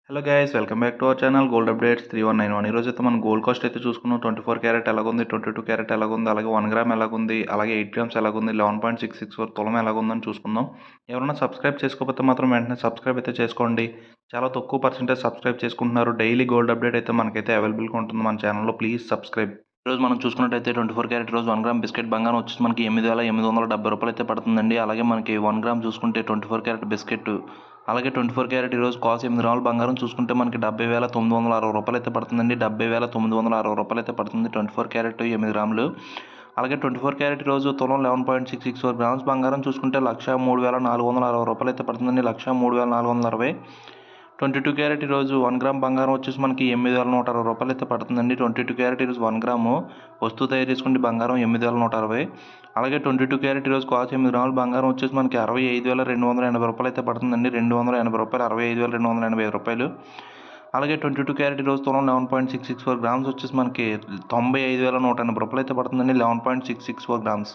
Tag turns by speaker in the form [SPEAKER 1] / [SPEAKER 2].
[SPEAKER 1] Hello guys, welcome back to our channel gold updates 3191. ఈరోజు అయితే మనం గోల్డ్ కాస్ట్ అయితే చూసుకున్నాం. 24 క్యారెట్ ఎలాగుంది, 22 క్యారెట్ ఎలాగుంది, అలాగే 1 గ్రామ్ ఎలాగుంది, అలాగే 8 గ్రామ్స్ ఎలాగుంది, 11.664 తులం ఎలాగుందని చూసుకుందాం. ఎవరైనా సబ్స్క్రైబ్ చేసుకోకపోతే మాత్రం వెంటనే సబ్స్క్రైబ్ అయితే చేసుకోండి. చాలా తక్కువ పర్సెంటేజ్ సబ్స్క్రైబ్ చేసుకుంటున్నారు. డైలీ గోల్డ్ అప్డేట్ అయితే మనకైతే అవైలబుల్గా ఉంటుంది మన ఛానల్లో. Please subscribe. ఈరోజు మనం చూసుకున్నట్టయితే 24 క్యారెట్ రోజు 1 గ్రామ్ బిస్కెట్ బంగారం వచ్చేసి మనకి 8,870 రూపాయలు అయితే పడుతుందండి. అలాగే మనకి 1 గ్రామ్ చూసుకుంటే 24 క్యారెట్ బిస్కెట్, అలాగే 24 క్యారెట్ ఈరోజు కాస్ట్ 8 గ్రాముల బంగారం చూసుకుంటే మనకి 70,960 రూపాయలు అయితే పడుతుందండి. 70,960 రూపాయలు అయితే పడుతుంది 24 క్యారెట్ 8 గ్రాములు. అలాగే 24 క్యారెట్ ఈరోజు తులం 11.664 గ్రామ్స్ బంగారం చూసుకుంటే 1,03,460 రూపాయలు అయితే పడుతుందండి. 1,03,460. 22 క్యారెట్ ఈరోజు 1 గ్రామ్ బంగారం వచ్చేసి మనకి 8,160 రూపాయలు అయితే పడుతుందండి. 22 క్యారెట్ ఈరోజు 1 గ్రాము వస్తువు తయారు చేసుకుంటే బంగారం 8,160. అలాగే 22 క్యారెట్ ఈరోజు కాస్ట్ 8 గ్రాముల బంగారం వచ్చేసి మనకి 65,280 రూపాయలు అయితే పడుతుందండి. 280 రూపాయలు, 65,280 రూపాయలు. అలాగే 22 క్యారెట్ ఈరోజు తులం 11.664 గ్రామ్స్ వచ్చేసి మనకి 95,180 రూపాయలు అయితే పడుతుందండి. 11.664 గ్రామ్స్.